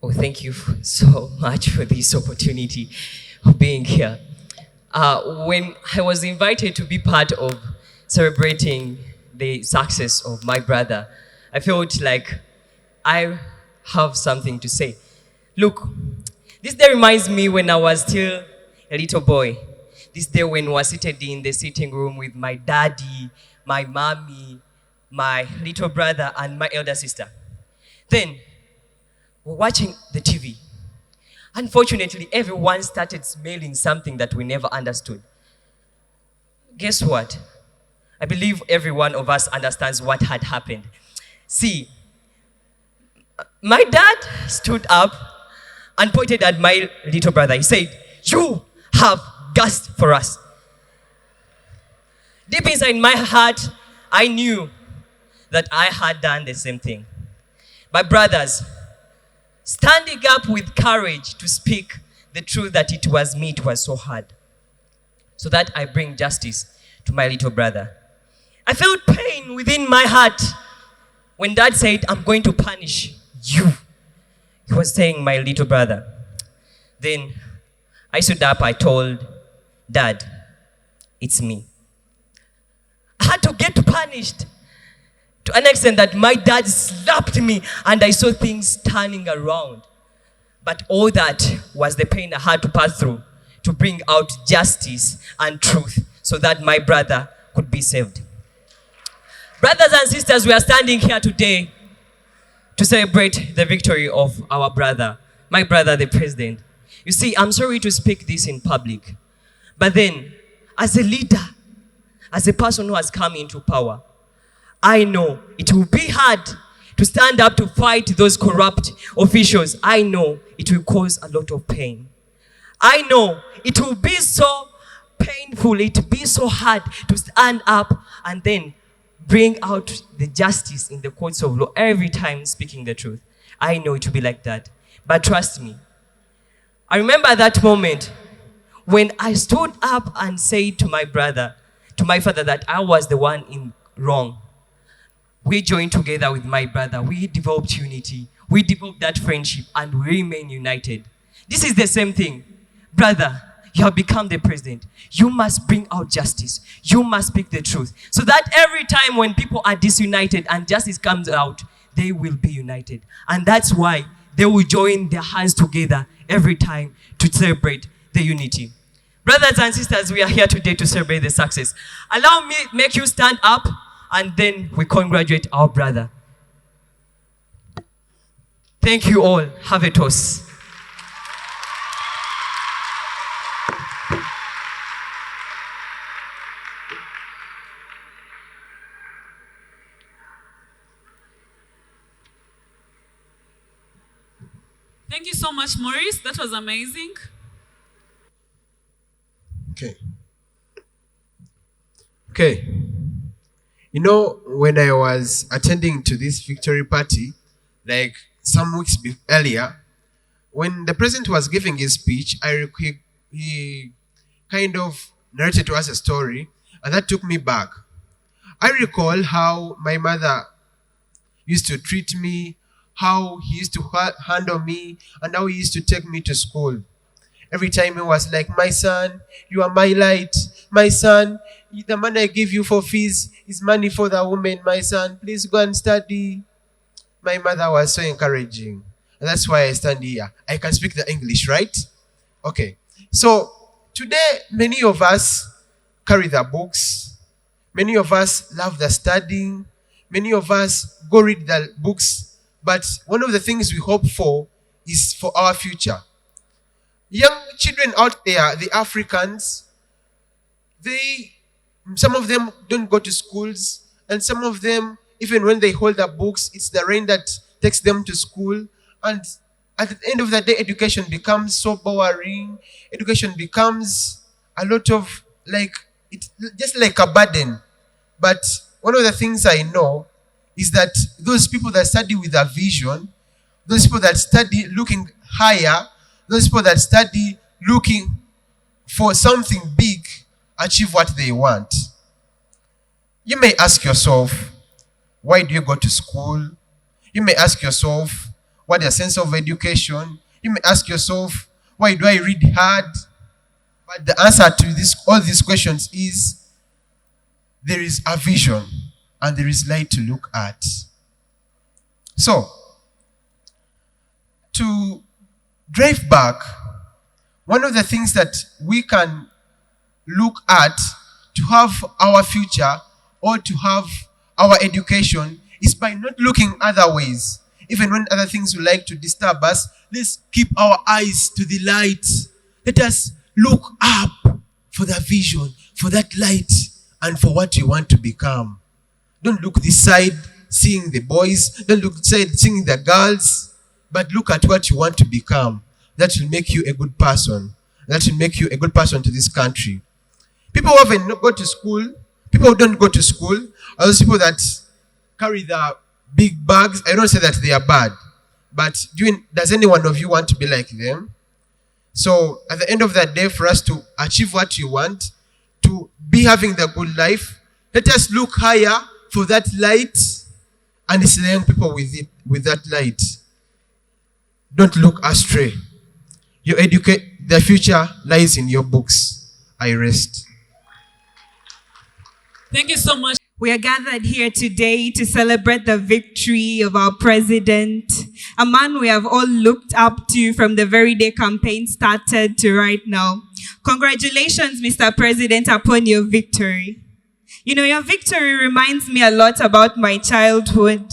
Oh, thank you so much for this opportunity of being here. When I was invited to be part of celebrating the success of my brother, I felt like I have something to say. Look, this day reminds me when I was still a little boy. This day when we were seated in the sitting room with my daddy, my mommy, my little brother, and my elder sister. Then we're watching the TV. Unfortunately, everyone started smelling something that we never understood. Guess what? I believe every one of us understands what had happened. See, my dad stood up and pointed at my little brother. He said, "You have gassed for us." Deep inside my heart, I knew that I had done the same thing. My brothers, standing up with courage to speak the truth that it was me, it was so hard. So that I bring justice to my little brother. I felt pain within my heart when dad said, "I'm going to punish you." He was saying my little brother. Then I stood up, I told dad, "It's me." I had to get punished to an extent that my dad slapped me and I saw things turning around. But all that was the pain I had to pass through to bring out justice and truth so that my brother could be saved. Brothers and sisters, we are standing here today to celebrate the victory of our brother, my brother, the president. You see, I'm sorry to speak this in public, but then, as a leader, as a person who has come into power, I know it will be hard to stand up to fight those corrupt officials. I know it will cause a lot of pain. I know it will be so painful, it will be so hard to stand up and then bring out the justice in the courts of law every time speaking the truth. I know it will be like that. But trust me, I remember that moment when I stood up and said to my brother, to my father, that I was the one in wrong. We joined together with my brother. We developed unity. We developed that friendship and we remain united. This is the same thing. Brother, you have become the president. You must bring out justice. You must speak the truth. So that every time when people are disunited and justice comes out, they will be united. And that's why they will join their hands together every time to celebrate the unity. Brothers and sisters, we are here today to celebrate the success. Allow me make you stand up and then we congratulate our brother. Thank you all. Have a toast. Thank you so much, Maurice. That was amazing. Okay. You know, when I was attending to this victory party, like some weeks earlier, when the president was giving his speech, he kind of narrated to us a story, and that took me back. I recall how my mother used to treat me, how he used to handle me, and how he used to take me to school. Every time he was like, "My son, you are my light. My son, the money I give you for fees is money for the woman. My son, please go and study." My mother was so encouraging. And that's why I stand here. I can speak the English, right? Okay. So today, many of us carry the books. Many of us love the studying. Many of us go read the books. But one of the things we hope for is for our future. Young children out there, the Africans, some of them don't go to schools, and some of them, even when they hold the books, it's the rain that takes them to school. And at the end of the day, education becomes so boring. Education becomes a lot of it's just like a burden. But one of the things I know is that those people that study with a vision, those people that study looking higher, those people that study looking for something big, achieve what they want. You may ask yourself, why do you go to school? You may ask yourself, what their sense of education. You may ask yourself, why do I read hard? But the answer to all these questions is there is a vision and there is light to look at. So, to drive back, one of the things that we can look at to have our future or to have our education is by not looking other ways. Even when other things would like to disturb us, let's keep our eyes to the light. Let us look up for the vision, for that light, and for what you want to become. Don't look this side, seeing the boys. Don't look this side, seeing the girls. But look at what you want to become. That will make you a good person. That will make you a good person to this country. People who haven't go to school, people who don't go to school, are those people that carry the big bags. I don't say that they are bad, but does any one of you want to be like them? So at the end of that day, for us to achieve what you want, to be having the good life, let us look higher for that light and it's the young people with that light. Don't look astray. The future lies in your books. I rest. Thank you so much. We are gathered here today to celebrate the victory of our president, a man we have all looked up to from the very day campaign started to right now. Congratulations, Mr. President, upon your victory. You know, your victory reminds me a lot about my childhood.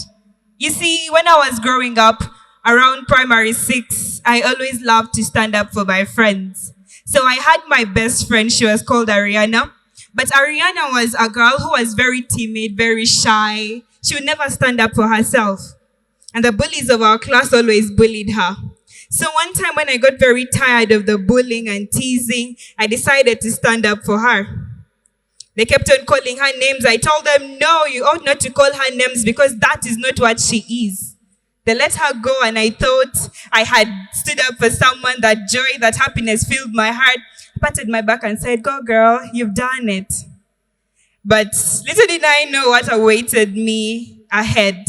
You see, when I was growing up, around primary 6, I always loved to stand up for my friends. So I had my best friend, she was called Ariana. But Ariana was a girl who was very timid, very shy. She would never stand up for herself. And the bullies of our class always bullied her. So one time when I got very tired of the bullying and teasing, I decided to stand up for her. They kept on calling her names. I told them, no, you ought not to call her names because that is not what she is. They let her go and I thought I had stood up for someone. That joy, that happiness filled my heart. I patted my back and said, go girl, you've done it. But little did I know what awaited me ahead.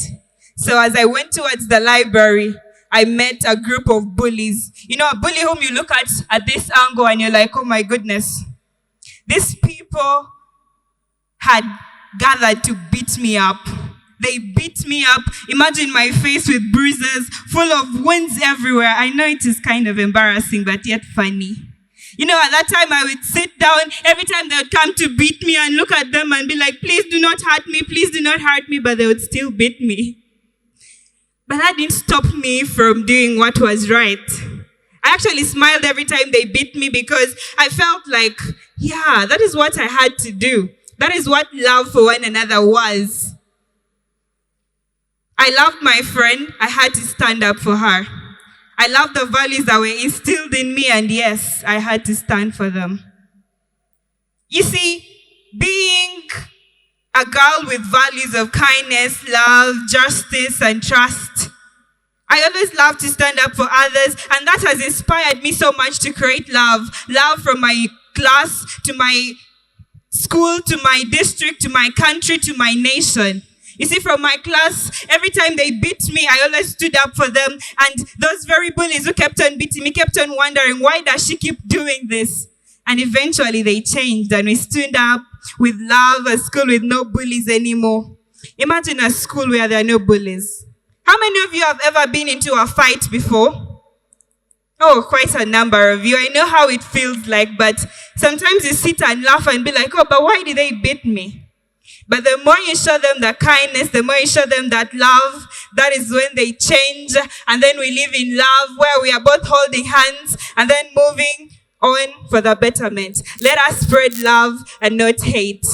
So as I went towards the library, I met a group of bullies. You know, a bully whom you look at this angle and you're like, oh my goodness. These people had gathered to beat me up. They beat me up. Imagine my face with bruises, full of wounds everywhere. I know it is kind of embarrassing, but yet funny. You know, at that time, I would sit down. Every time they would come to beat me and look at them and be like, please do not hurt me. Please do not hurt me. But they would still beat me. But that didn't stop me from doing what was right. I actually smiled every time they beat me because I felt like, yeah, that is what I had to do. That is what love for one another was. I loved my friend. I had to stand up for her. I loved the values that were instilled in me, and yes, I had to stand for them. You see, being a girl with values of kindness, love, justice, and trust, I always love to stand up for others, and that has inspired me so much to create love. Love from my class, to my school, to my district, to my country, to my nation. You see, from my class, every time they beat me, I always stood up for them. And those very bullies who kept on beating me kept on wondering, why does she keep doing this? And eventually they changed and we stood up with love, a school with no bullies anymore. Imagine a school where there are no bullies. How many of you have ever been into a fight before? Oh, quite a number of you. I know how it feels like, but sometimes you sit and laugh and be like, oh, but why did they beat me? But the more you show them the kindness, the more you show them that love, that is when they change. And then we live in love where we are both holding hands and then moving on for the betterment. Let us spread love and not hate.